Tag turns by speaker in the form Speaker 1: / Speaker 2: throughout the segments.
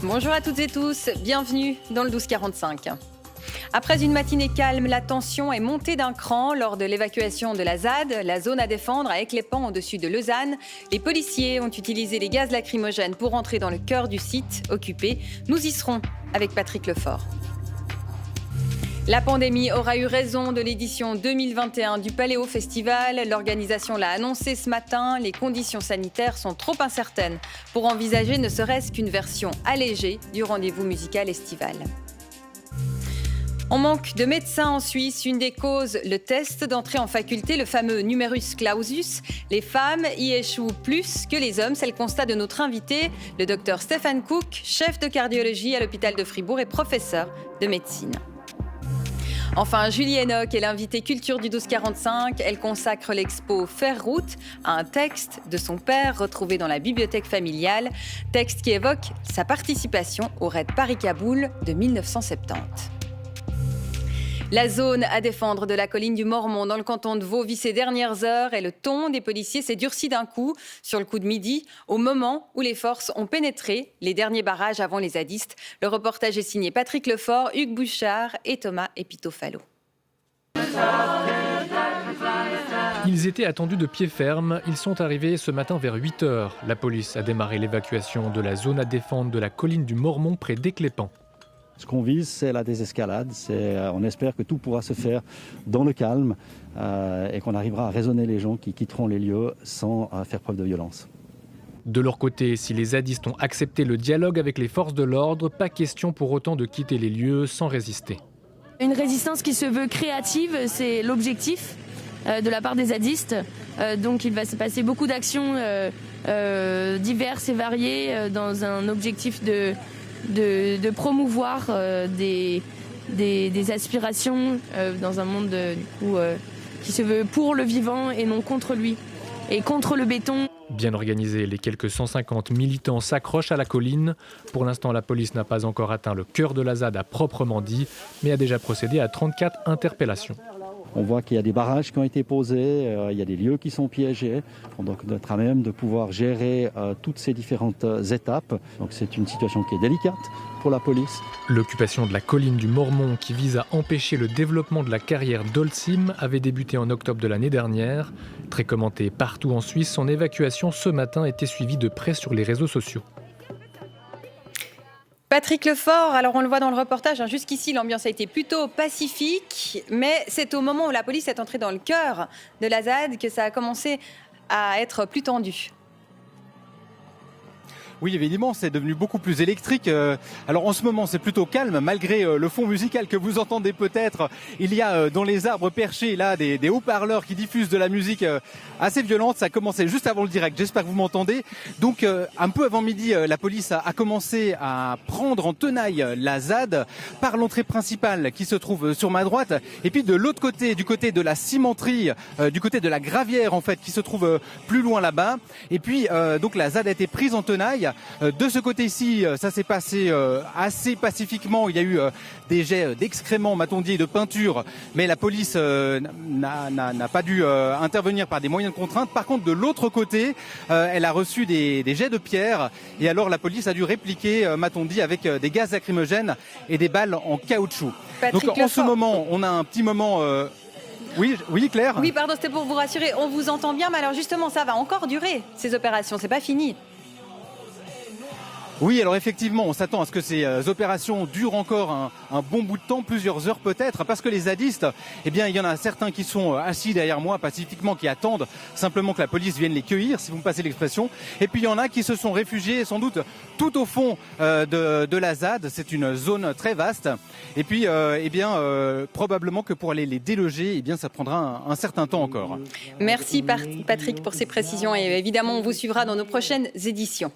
Speaker 1: Bonjour à toutes et tous, bienvenue dans le 1245. Après une matinée calme, la tension est montée d'un cran lors de l'évacuation de la ZAD, la zone à défendre à Éclépant au-dessus de Lausanne. Les policiers ont utilisé les gaz lacrymogènes pour entrer dans le cœur du site occupé. Nous y serons avec Patrick Lefort. La pandémie aura eu raison de l'édition 2021 du Paléo Festival. L'organisation l'a annoncé ce matin. Les conditions sanitaires sont trop incertaines pour envisager ne serait-ce qu'une version allégée du rendez-vous musical estival. On manque de médecins en Suisse. Une des causes, le test d'entrée en faculté, le fameux numerus clausus. Les femmes y échouent plus que les hommes. C'est le constat de notre invité, le docteur Stéphane Cook, chef de cardiologie à l'hôpital de Fribourg et professeur de médecine. Enfin, Julie Enoch est l'invitée culture du 1245. Elle consacre l'expo Faire route à un texte de son père retrouvé dans la bibliothèque familiale. Texte qui évoque sa participation au raid Paris-Kaboul de 1970. La zone à défendre de la colline du Mormont dans le canton de Vaud vit ces dernières heures et le ton des policiers s'est durci d'un coup sur le coup de midi au moment où les forces ont pénétré les derniers barrages avant les zadistes. Le reportage est signé Patrick Lefort, Hugues Bouchard et Thomas Epitofalo.
Speaker 2: Ils étaient attendus de pied ferme. Ils sont arrivés ce matin vers 8h. La police a démarré l'évacuation de la zone à défendre de la colline du Mormont près d'Éclépant.
Speaker 3: Ce qu'on vise, c'est la désescalade. On espère que tout pourra se faire dans le calme et qu'on arrivera à raisonner les gens qui quitteront les lieux sans faire preuve de violence.
Speaker 2: De leur côté, si les zadistes ont accepté le dialogue avec les forces de l'ordre, pas question pour autant de quitter les lieux sans résister.
Speaker 4: Une résistance qui se veut créative, c'est l'objectif de la part des zadistes. Donc il va se passer beaucoup d'actions diverses et variées dans un objectif de promouvoir des aspirations dans un monde qui se veut pour le vivant et non contre lui et contre le béton.
Speaker 2: Bien organisés, les quelques 150 militants s'accrochent à la colline. Pour l'instant, la police n'a pas encore atteint le cœur de la ZAD à proprement dit, mais a déjà procédé à 34 interpellations.
Speaker 3: On voit qu'il y a des barrages qui ont été posés, il y a des lieux qui sont piégés. Donc on être à même de pouvoir gérer toutes ces différentes étapes. Donc c'est une situation qui est délicate pour la police.
Speaker 2: L'occupation de la colline du Mormont qui vise à empêcher le développement de la carrière d'Holcim avait débuté en octobre de l'année dernière. Très commentée partout en Suisse, son évacuation ce matin était suivie de près sur les réseaux sociaux.
Speaker 1: Patrick Lefort, alors on le voit dans le reportage, jusqu'ici l'ambiance a été plutôt pacifique, mais c'est au moment où la police est entrée dans le cœur de la ZAD que ça a commencé à être plus tendu.
Speaker 5: Oui, évidemment, c'est devenu beaucoup plus électrique. Alors en ce moment, c'est plutôt calme, malgré le fond musical que vous entendez peut-être. Il y a dans les arbres perchés là des haut-parleurs qui diffusent de la musique assez violente. Ça a commencé juste avant le direct, j'espère que vous m'entendez. Donc un peu avant midi, la police a commencé à prendre en tenaille la ZAD par l'entrée principale qui se trouve sur ma droite. Et puis de l'autre côté, du côté de la cimenterie, du côté de la gravière en fait, qui se trouve plus loin là-bas. Et puis donc la ZAD a été prise en tenaille. De ce côté-ci, ça s'est passé assez pacifiquement. Il y a eu des jets d'excréments, m'a-t-on dit, de peinture, mais la police n'a pas dû intervenir par des moyens de contrainte. Par contre, de l'autre côté, elle a reçu des jets de pierre, et alors la police a dû répliquer, m'a-t-on dit, avec des gaz lacrymogènes et des balles en caoutchouc.
Speaker 1: Patrick
Speaker 5: Donc en ce moment, on a un petit moment... Oui, Claire ?
Speaker 1: Oui, pardon, c'était pour vous rassurer. On vous entend bien, mais alors justement, ça va encore durer, ces opérations. C'est pas fini.
Speaker 5: Oui, alors effectivement, on s'attend à ce que ces opérations durent encore un bon bout de temps, plusieurs heures peut-être, parce que les zadistes, eh bien, il y en a certains qui sont assis derrière moi pacifiquement, qui attendent simplement que la police vienne les cueillir, si vous me passez l'expression. Et puis il y en a qui se sont réfugiés sans doute tout au fond de la ZAD. C'est une zone très vaste. Et puis, probablement que pour aller les déloger, eh bien, ça prendra un certain temps encore.
Speaker 1: Merci Patrick pour ces précisions et évidemment on vous suivra dans nos prochaines éditions.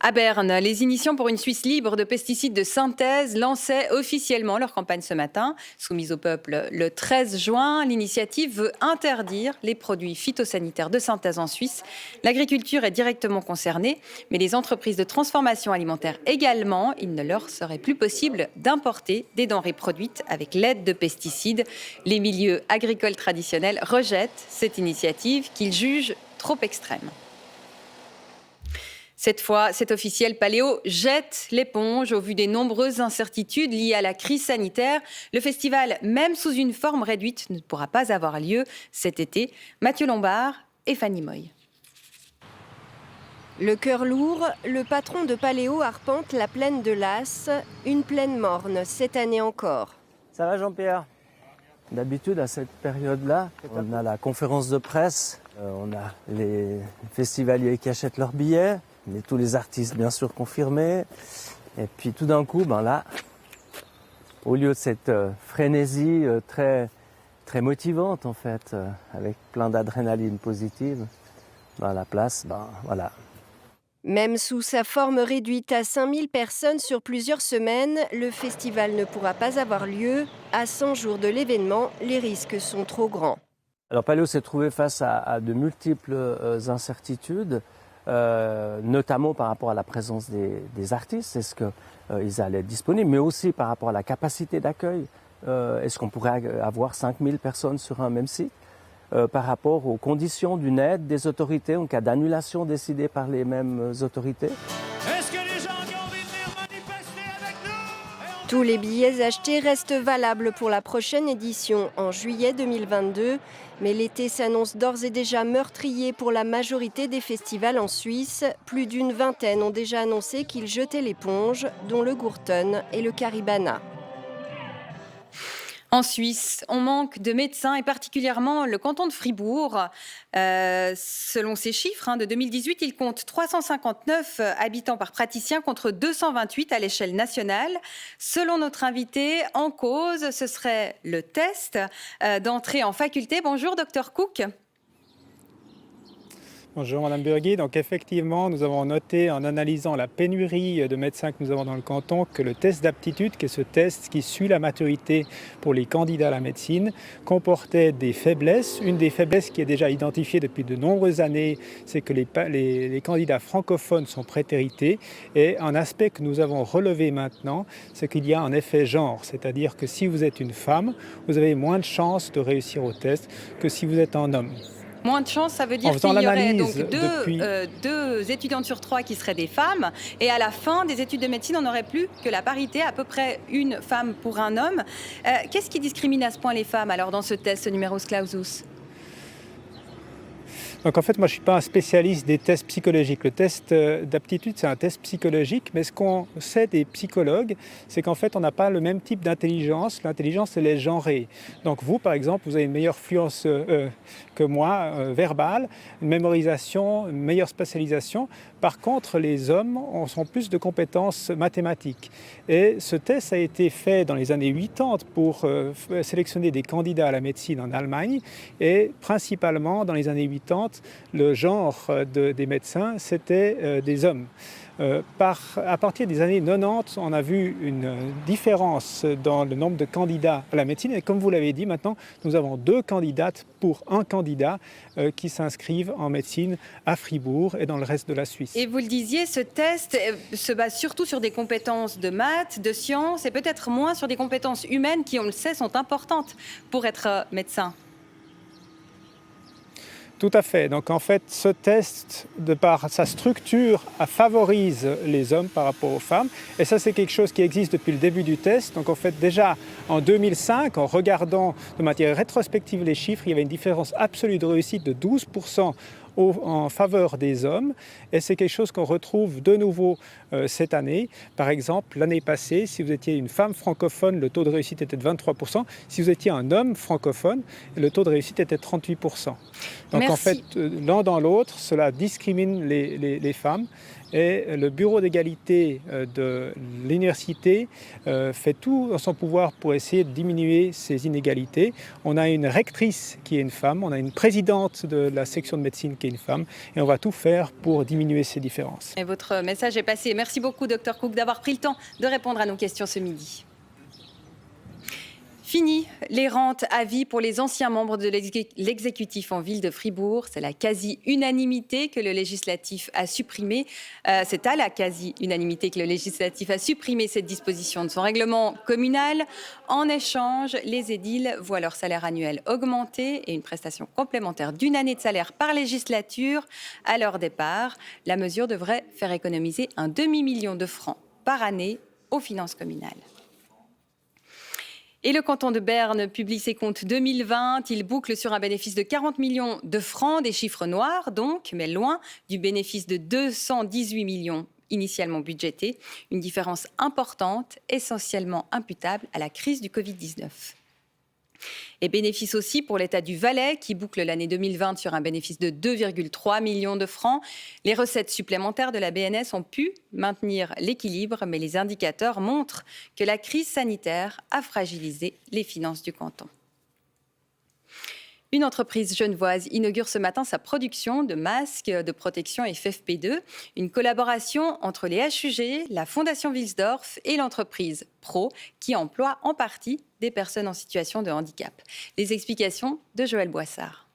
Speaker 1: À Berne, les Initiants pour une Suisse libre de pesticides de synthèse lançaient officiellement leur campagne ce matin. Soumise au peuple le 13 juin, l'initiative veut interdire les produits phytosanitaires de synthèse en Suisse. L'agriculture est directement concernée, mais les entreprises de transformation alimentaire également. Il ne leur serait plus possible d'importer des denrées produites avec l'aide de pesticides. Les milieux agricoles traditionnels rejettent cette initiative qu'ils jugent trop extrême. Cette fois, c'est officiel, Paléo jette l'éponge au vu des nombreuses incertitudes liées à la crise sanitaire. Le festival, même sous une forme réduite, ne pourra pas avoir lieu cet été. Mathieu Lombard et Fanny Moy.
Speaker 6: Le cœur lourd, le patron de Paléo arpente la plaine de Las, une plaine morne cette année encore.
Speaker 7: Ça va Jean-Pierre? D'habitude à cette période-là, on a la conférence de presse, on a les festivaliers qui achètent leurs billets, mais tous les artistes bien sûr confirmés. Et puis tout d'un coup, là, au lieu de cette frénésie très motivante en fait, avec plein d'adrénaline positive, la place, voilà.
Speaker 6: Même sous sa forme réduite à 5000 personnes sur plusieurs semaines, le festival ne pourra pas avoir lieu. À 100 jours de l'événement, les risques sont trop grands.
Speaker 7: Alors Paléo s'est trouvé face à de multiples incertitudes, notamment par rapport à la présence des artistes, est-ce qu'ils allaient être disponibles, mais aussi par rapport à la capacité d'accueil. Est-ce qu'on pourrait avoir 5000 personnes sur un même site? Par rapport aux conditions d'une aide des autorités en cas d'annulation décidée par les mêmes autorités.
Speaker 8: Est-ce que les gens ont envie de venir manifester avec nous?
Speaker 6: Tous les billets achetés restent valables pour la prochaine édition en juillet 2022, mais l'été s'annonce d'ores et déjà meurtrier pour la majorité des festivals en Suisse. Plus d'une vingtaine ont déjà annoncé qu'ils jetaient l'éponge, dont le Gurten et le Caribana.
Speaker 1: En Suisse, on manque de médecins et particulièrement le canton de Fribourg. Selon ces chiffres de 2018, il compte 359 habitants par praticien contre 228 à l'échelle nationale. Selon notre invité, en cause, ce serait le test d'entrée en faculté. Bonjour, Dr Cook.
Speaker 9: Bonjour Madame Burgui. Donc effectivement, nous avons noté en analysant la pénurie de médecins que nous avons dans le canton que le test d'aptitude, qui est ce test qui suit la maturité pour les candidats à la médecine, comportait des faiblesses. Une des faiblesses qui est déjà identifiée depuis de nombreuses années, c'est que les candidats francophones sont prétérités. Et un aspect que nous avons relevé maintenant, c'est qu'il y a un effet genre. C'est-à-dire que si vous êtes une femme, vous avez moins de chances de réussir au test que si vous êtes un homme.
Speaker 1: Moins de chance, ça veut dire qu'il y aurait donc deux étudiantes sur 3 qui seraient des femmes. Et à la fin des études de médecine, on n'aurait plus que la parité, à peu près une femme pour un homme. Qu'est-ce qui discrimine à ce point les femmes alors dans ce test, ce numerus clausus ?
Speaker 9: Donc en fait, moi je ne suis pas un spécialiste des tests psychologiques. Le test d'aptitude, c'est un test psychologique, mais ce qu'on sait des psychologues, c'est qu'en fait, on n'a pas le même type d'intelligence. L'intelligence, elle est genrée. Donc vous, par exemple, vous avez une meilleure fluence que moi, verbale, une mémorisation, une meilleure spatialisation. Par contre, les hommes ont plus de compétences mathématiques. Et ce test a été fait dans les années 80 pour sélectionner des candidats à la médecine en Allemagne. Et principalement, dans les années 80, le genre des médecins, c'était des hommes. À partir des années 90, on a vu une différence dans le nombre de candidats à la médecine. Et comme vous l'avez dit, maintenant, nous avons 2 candidates pour un candidat qui s'inscrivent en médecine à Fribourg et dans le reste de la Suisse.
Speaker 1: Et vous le disiez, ce test se base surtout sur des compétences de maths, de sciences et peut-être moins sur des compétences humaines qui, on le sait, sont importantes pour être médecin.
Speaker 9: Tout à fait. Donc en fait, ce test, de par sa structure, favorise les hommes par rapport aux femmes. Et ça, c'est quelque chose qui existe depuis le début du test. Donc en fait, déjà en 2005, en regardant de manière rétrospective les chiffres, il y avait une différence absolue de réussite de 12% en faveur des hommes. Et c'est quelque chose qu'on retrouve de nouveau cette année. Par exemple, l'année passée, si vous étiez une femme francophone, le taux de réussite était de 23%. Si vous étiez un homme francophone, le taux de réussite était de 38%. Donc
Speaker 1: Merci.
Speaker 9: en fait, l'un dans l'autre, cela discrimine les femmes. Et le bureau d'égalité de l'université fait tout en son pouvoir pour essayer de diminuer ces inégalités. On a une rectrice qui est une femme, on a une présidente de la section de médecine qui est une femme, et on va tout faire pour diminuer ces différences.
Speaker 1: Et votre message est passé. Merci beaucoup, Dr Cook, d'avoir pris le temps de répondre à nos questions ce midi. Fini les rentes à vie pour les anciens membres de l'exécutif en ville de Fribourg. C'est la quasi-unanimité que le législatif a supprimé. C'est à la quasi-unanimité que le législatif a supprimé cette disposition de son règlement communal. En échange, les édiles voient leur salaire annuel augmenter et une prestation complémentaire d'1 année de salaire par législature à leur départ. La mesure devrait faire économiser un demi-million de francs par année aux finances communales. Et le canton de Berne publie ses comptes 2020. Il boucle sur un bénéfice de 40 millions de francs, des chiffres noirs donc, mais loin du bénéfice de 218 millions initialement budgétés. Une différence importante, essentiellement imputable à la crise du Covid-19. Et bénéfice aussi pour l'État du Valais qui boucle l'année 2020 sur un bénéfice de 2,3 millions de francs. Les recettes supplémentaires de la BNS ont pu maintenir l'équilibre, mais les indicateurs montrent que la crise sanitaire a fragilisé les finances du canton. Une entreprise genevoise inaugure ce matin sa production de masques de protection FFP2, une collaboration entre les HUG, la Fondation Wilsdorf et l'entreprise Pro, qui emploie en partie des personnes en situation de handicap. Les explications de Joël Boissard.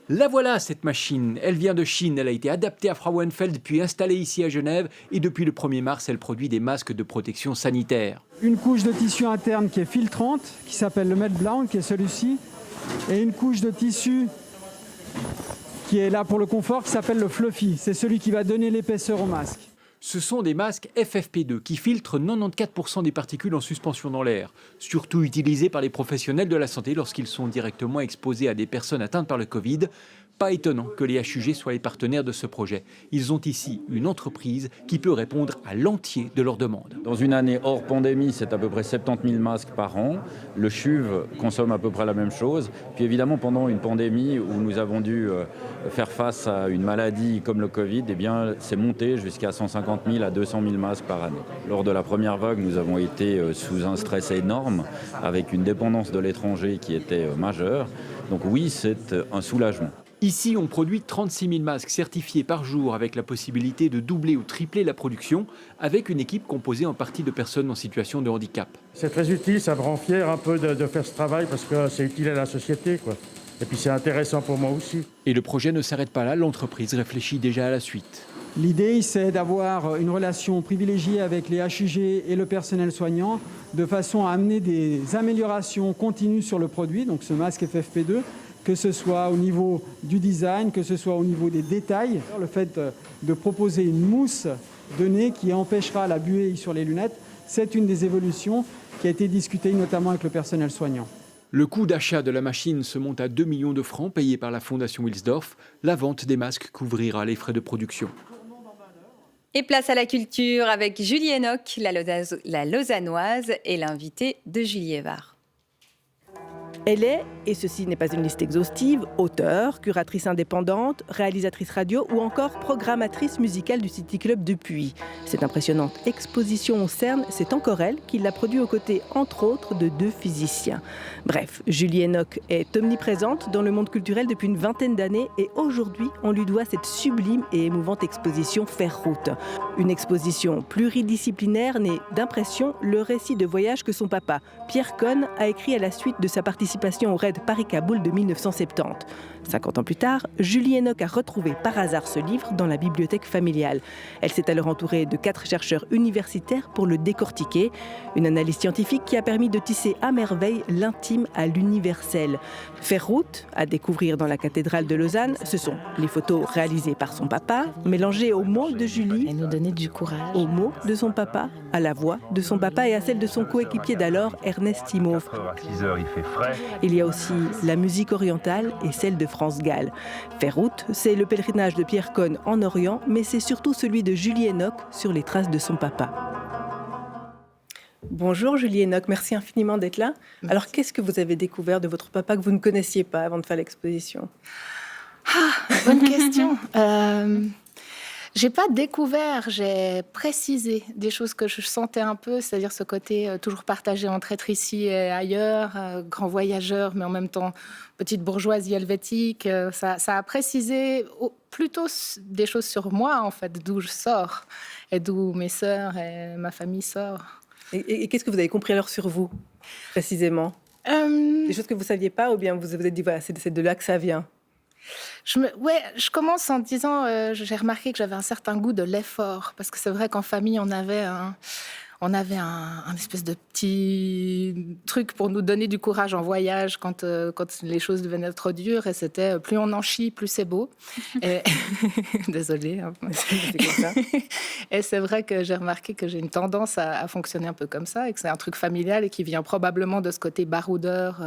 Speaker 10: La voilà, cette machine. Elle vient de Chine. Elle a été adaptée à Frauenfeld puis installée ici à Genève. Et depuis le 1er mars, elle produit des masques de protection sanitaire.
Speaker 11: Une couche de tissu interne qui est filtrante, qui s'appelle le Medblanc, qui est celui-ci. Et une couche de tissu qui est là pour le confort, qui s'appelle le Fluffy. C'est celui qui va donner l'épaisseur au masque.
Speaker 10: Ce sont des masques FFP2 qui filtrent 94% des particules en suspension dans l'air, surtout utilisés par les professionnels de la santé lorsqu'ils sont directement exposés à des personnes atteintes par le Covid. Pas étonnant que les HUG soient les partenaires de ce projet. Ils ont ici une entreprise qui peut répondre à l'entier de leurs demandes.
Speaker 12: Dans une année hors pandémie, c'est à peu près 70 000 masques par an. Le CHUV consomme à peu près la même chose. Puis évidemment, pendant une pandémie où nous avons dû faire face à une maladie comme le Covid, eh bien, c'est monté jusqu'à 150 000 à 200 000 masques par année. Lors de la première vague, nous avons été sous un stress énorme, avec une dépendance de l'étranger qui était majeure. Donc oui, c'est un soulagement.
Speaker 10: Ici, on produit 36 000 masques certifiés par jour avec la possibilité de doubler ou tripler la production avec une équipe composée en partie de personnes en situation de handicap.
Speaker 13: C'est très utile, ça me rend fier un peu de faire ce travail parce que c'est utile à la société, quoi. Et puis c'est intéressant pour moi aussi.
Speaker 10: Et le projet ne s'arrête pas là, l'entreprise réfléchit déjà à la suite.
Speaker 11: L'idée, c'est d'avoir une relation privilégiée avec les HUG et le personnel soignant de façon à amener des améliorations continues sur le produit, donc ce masque FFP2, que ce soit au niveau du design, que ce soit au niveau des détails. Le fait de proposer une mousse de nez qui empêchera la buée sur les lunettes, c'est une des évolutions qui a été discutée notamment avec le personnel soignant.
Speaker 10: Le coût d'achat de la machine se monte à 2 millions de francs payés par la Fondation Wilsdorf. La vente des masques couvrira les frais de production.
Speaker 1: Et place à la culture avec Julie Enoch, la Lausannoise, et l'invitée de Julie Evard.
Speaker 14: Elle est, et ceci n'est pas une liste exhaustive, auteure, curatrice indépendante, réalisatrice radio ou encore programmatrice musicale du City Club de Puy. Cette impressionnante exposition au CERN, c'est encore elle qui l'a produit aux côtés, entre autres, de 2 physiciens. Bref, Julie Enoch est omniprésente dans le monde culturel depuis une vingtaine d'années et aujourd'hui, on lui doit cette sublime et émouvante exposition Faire route. Une exposition pluridisciplinaire née d'impression, le récit de voyage que son papa, Pierre Cohn, a écrit à la suite de sa participation au raid Paris-Kaboul de 1970. 50 ans plus tard, Julie Enoch a retrouvé par hasard ce livre dans la bibliothèque familiale. Elle s'est alors entourée de 4 chercheurs universitaires pour le décortiquer. Une analyse scientifique qui a permis de tisser à merveille l'intime à l'universel. Faire route, à découvrir dans la cathédrale de Lausanne, ce sont les photos réalisées par son papa, mélangées aux mots de Julie,
Speaker 15: nous donner du courage,
Speaker 14: aux mots de son papa, à la voix de son papa et à celle de son coéquipier d'alors, Ernest Timot.
Speaker 16: 6 heures, il fait frais.
Speaker 14: Il y a aussi la musique orientale et celle de France Gall. Faire route, c'est le pèlerinage de Pierre Cohn en Orient, mais c'est surtout celui de Julie Enoch sur les traces de son papa. Bonjour Julie Enoch, merci infiniment d'être là. Merci. Alors qu'est-ce que vous avez découvert de votre papa que vous ne connaissiez pas avant de faire l'exposition ?
Speaker 15: Bonne question. J'ai pas découvert, j'ai précisé des choses que je sentais un peu, c'est-à-dire ce côté toujours partagé entre être ici et ailleurs, grand voyageur, mais en même temps petite bourgeoisie helvétique. Ça a précisé plutôt des choses sur moi, en fait, d'où je sors et d'où mes sœurs et ma famille sortent.
Speaker 14: Et qu'est-ce que vous avez compris alors sur vous, précisément? Des choses que vous ne saviez pas, ou bien vous vous êtes dit, voilà, c'est de là que ça vient?
Speaker 15: Je commence en disant, j'ai remarqué que j'avais un certain goût de l'effort, parce que c'est vrai qu'en famille, on avait un espèce de petit truc pour nous donner du courage en voyage quand les choses devenaient trop dures, et c'était plus on en chie, plus c'est beau. Et... Désolée, hein. C'est comme ça. Et c'est vrai que j'ai remarqué que j'ai une tendance à fonctionner un peu comme ça, et que c'est un truc familial et qui vient probablement de ce côté baroudeur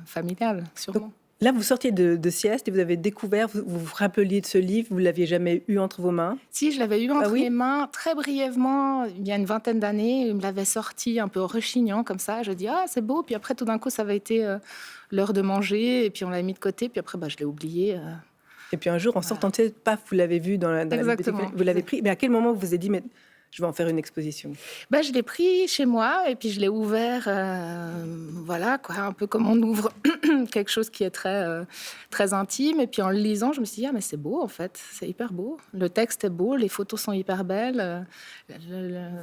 Speaker 15: familial, sûrement.
Speaker 14: Donc, là, vous sortiez de sieste et vous avez découvert, vous vous rappeliez de ce livre, vous ne l'aviez jamais eu entre vos mains?
Speaker 15: Si, je l'avais eu entre mes mains très brièvement, il y a une vingtaine d'années. Il me l'avait sorti un peu rechignant comme ça. Je dis, ah, c'est beau. Puis après, tout d'un coup, ça avait été l'heure de manger. Et puis on l'a mis de côté. Puis après, je l'ai oublié.
Speaker 14: Et puis un jour, en sortant de sieste, paf, vous l'avez vu dans la bibliothèque. Vous l'avez pris. Mais à quel moment vous vous êtes dit, mais je vais en faire une exposition?
Speaker 15: Je l'ai pris chez moi et puis je l'ai ouvert, voilà, quoi, un peu comme on ouvre quelque chose qui est très, très intime. Et puis en le lisant, je me suis dit, ah, mais c'est beau en fait, c'est hyper beau. Le texte est beau, les photos sont hyper belles.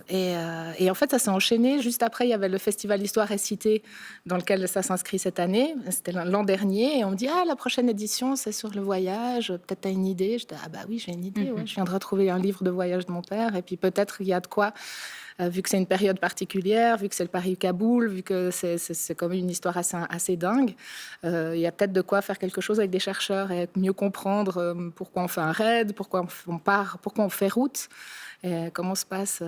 Speaker 15: Et en fait, ça s'est enchaîné. Juste après, il y avait le festival Histoire et Cité dans lequel ça s'inscrit cette année. C'était l'an dernier. Et on me dit, ah, la prochaine édition, c'est sur le voyage. Peut-être tu as une idée. Je dis, ah bah oui, j'ai une idée. Ouais. Je viens de retrouver un livre de voyage de mon père. Et puis peut-être il y a de quoi, vu que c'est une période particulière, vu que c'est le Paris-Kaboul, vu que c'est comme une histoire assez dingue, il y a peut-être de quoi faire quelque chose avec des chercheurs et mieux comprendre pourquoi on fait un raid, pourquoi on part, pourquoi on fait route, et comment se passe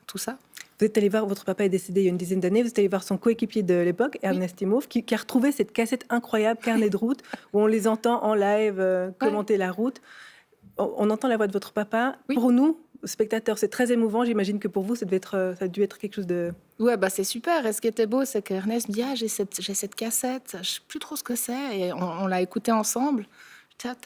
Speaker 15: tout ça.
Speaker 14: Vous êtes allé voir, votre papa est décédé il y a une dizaine d'années, vous êtes allé voir son coéquipier de l'époque, Ernest Imhoff, qui a retrouvé cette cassette incroyable, Carnet de route, où on les entend en live commenter la route. On entend la voix de votre papa. Oui. Pour nous, spectateurs, c'est très émouvant. J'imagine que pour vous, ça a dû être quelque chose de...
Speaker 15: Ouais, c'est super. Et ce qui était beau, c'est qu'Ernest me dit, j'ai cette cassette, je ne sais plus trop ce que c'est. Et on l'a écouté ensemble.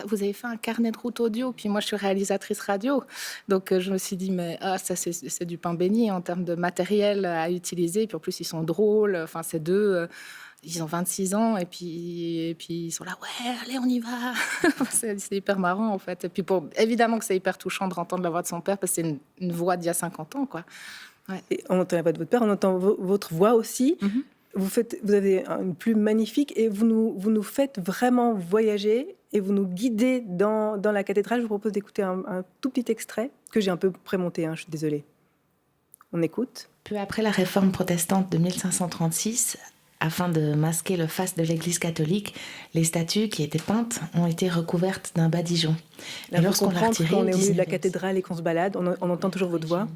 Speaker 15: Vous avez fait un carnet de route audio, puis moi je suis réalisatrice radio, donc je me suis dit mais ça c'est du pain béni en termes de matériel à utiliser, puis en plus ils sont drôles, enfin ces deux ils ont 26 ans et puis ils sont là, ouais allez on y va. c'est hyper marrant en fait, et puis évidemment que c'est hyper touchant de entendre la voix de son père, parce que c'est une voix d'il y a 50 ans quoi. Ouais.
Speaker 14: Et on entend la voix de votre père, on entend votre voix aussi. Vous avez une plume magnifique et vous nous faites vraiment voyager et vous nous guidez dans la cathédrale. Je vous propose d'écouter un tout petit extrait que j'ai un peu prémonté, je suis désolée. On écoute.
Speaker 16: Peu après la réforme protestante de 1536, afin de masquer le faste de l'Église catholique, les statues qui étaient peintes ont été recouvertes d'un badigeon.
Speaker 14: Et lorsqu'on l'a retiré, quand on est au milieu de la cathédrale et qu'on se balade, on entend toujours votre voix.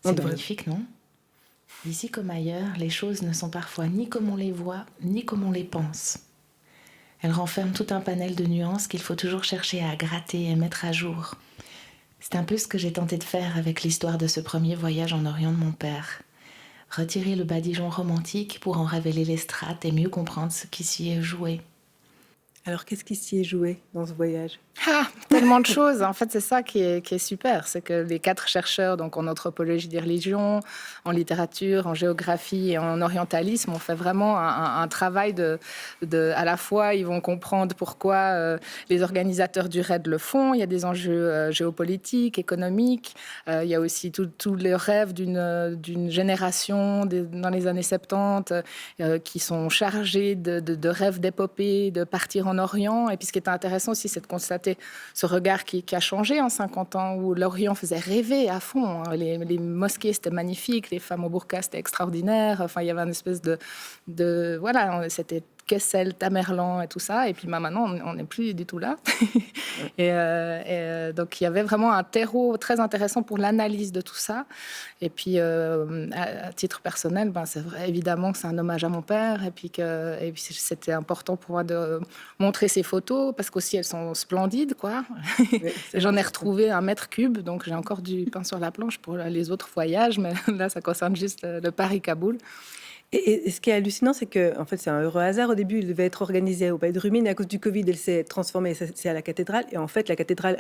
Speaker 16: C'est magnifique, non ? Ici comme ailleurs, les choses ne sont parfois ni comme on les voit, ni comme on les pense. Elles renferment tout un panel de nuances qu'il faut toujours chercher à gratter et mettre à jour. C'est un peu ce que j'ai tenté de faire avec l'histoire de ce premier voyage en Orient de mon père. Retirer le badigeon romantique pour en révéler les strates et mieux comprendre ce qui s'y est joué.
Speaker 14: Alors, qu'est-ce qui s'y est joué dans ce voyage ?
Speaker 15: Tellement de choses. En fait, c'est ça qui est super. C'est que les 4 chercheurs, donc en anthropologie des religions, en littérature, en géographie et en orientalisme, ont fait vraiment un travail à la fois, ils vont comprendre pourquoi les organisateurs du RAID le font. Il y a des enjeux géopolitiques, économiques. Il y a aussi tous les rêves d'une génération dans les années 70 qui sont chargés de rêves d'épopée, de partir en Orient. Et puis ce qui est intéressant aussi, c'est de constater ce regard qui a changé en 50 ans, où l'Orient faisait rêver à fond. Les mosquées, c'était magnifique, les femmes au burqa, c'était extraordinaire. Enfin, il y avait une espèce de voilà, c'était Kessel, Tamerlan et tout ça. Et puis maintenant, on n'est plus du tout là. et donc, il y avait vraiment un terreau très intéressant pour l'analyse de tout ça. Et puis, à titre personnel, c'est vrai, évidemment que c'est un hommage à mon père. Et puis c'était important pour moi de montrer ces photos, parce qu'aussi, elles sont splendides, quoi. J'en ai retrouvé 1 mètre cube, donc j'ai encore du pain sur la planche pour les autres voyages. Mais là, ça concerne juste le Paris-Kaboul.
Speaker 14: Et ce qui est hallucinant, c'est que en fait, c'est un heureux hasard. Au début, il devait être organisé au Palais de Rumine. À cause du Covid, elle s'est transformée, c'est à la cathédrale. Et en fait, la cathédrale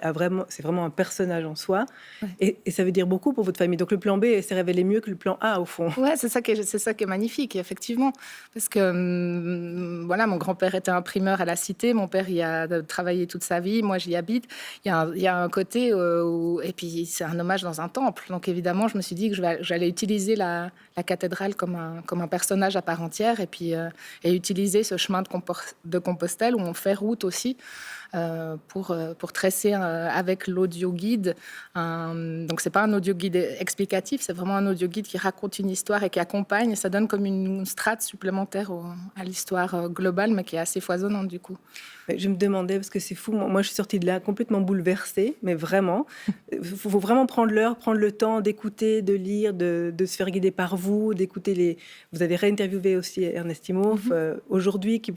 Speaker 14: c'est vraiment un personnage en soi. Ouais. Et ça veut dire beaucoup pour votre famille. Donc le plan B s'est révélé mieux que le plan A, au fond.
Speaker 15: Ouais, c'est ça qui est magnifique, effectivement. Parce que voilà, mon grand-père était imprimeur à la Cité. Mon père y a travaillé toute sa vie. Moi, j'y habite. Il y a un côté et puis c'est un hommage dans un temple. Donc évidemment, je me suis dit que j'allais utiliser la cathédrale comme un personnage à part entière et utiliser ce chemin de Compostelle où on fait route aussi pour tresser avec l'audio guide. Donc c'est pas un audio guide explicatif, c'est vraiment un audio guide qui raconte une histoire et qui accompagne. Et ça donne comme une strate supplémentaire à l'histoire globale, mais qui est assez foisonnante du coup.
Speaker 14: Je me demandais, parce que c'est fou, moi je suis sortie de là complètement bouleversée, mais vraiment. Il faut vraiment prendre l'heure, prendre le temps d'écouter, de lire, de se faire guider par vous, d'écouter Vous avez réinterviewé aussi Ernest Imhoff, aujourd'hui, qui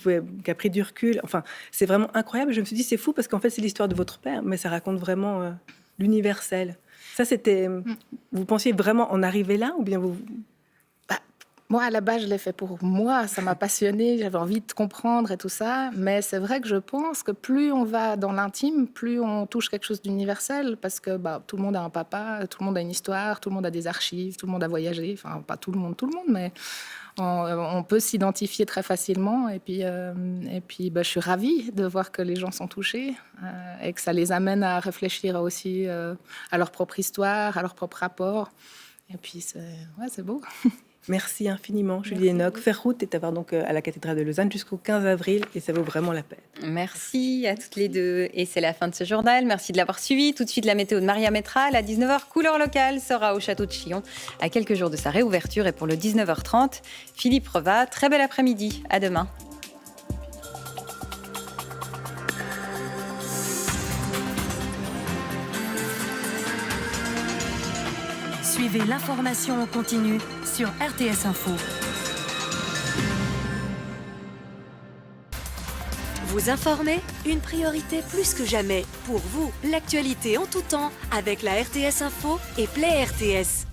Speaker 14: a pris du recul. Enfin, c'est vraiment incroyable. Je me suis dit, c'est fou, parce qu'en fait, c'est l'histoire de votre père, mais ça raconte vraiment l'universel. Ça, c'était... Vous pensiez vraiment en arriver là, ou bien vous...
Speaker 15: Moi, à la base, je l'ai fait pour moi. Ça m'a passionnée. J'avais envie de comprendre et tout ça. Mais c'est vrai que je pense que plus on va dans l'intime, plus on touche quelque chose d'universel. Parce que tout le monde a un papa, tout le monde a une histoire, tout le monde a des archives, tout le monde a voyagé. Enfin, pas tout le monde, mais on peut s'identifier très facilement. Et puis, je suis ravie de voir que les gens sont touchés et que ça les amène à réfléchir aussi à leur propre histoire, à leur propre rapport. Et puis, c'est beau.
Speaker 14: Merci infiniment, Julie Enoch. Faire route est à voir donc à la cathédrale de Lausanne jusqu'au 15 avril et ça vaut vraiment la peine.
Speaker 1: Merci à toutes les deux. Et c'est la fin de ce journal. Merci de l'avoir suivi. Tout de suite, la météo de Maria Métral. À 19h, Couleur locale sera au château de Chillon à quelques jours de sa réouverture. Et pour le 19h30, Philippe Revat. Très bel après-midi. À demain.
Speaker 17: Suivez l'information en continu sur RTS Info. Vous informer, une priorité plus que jamais. Pour vous, l'actualité en tout temps avec la RTS Info et Play RTS.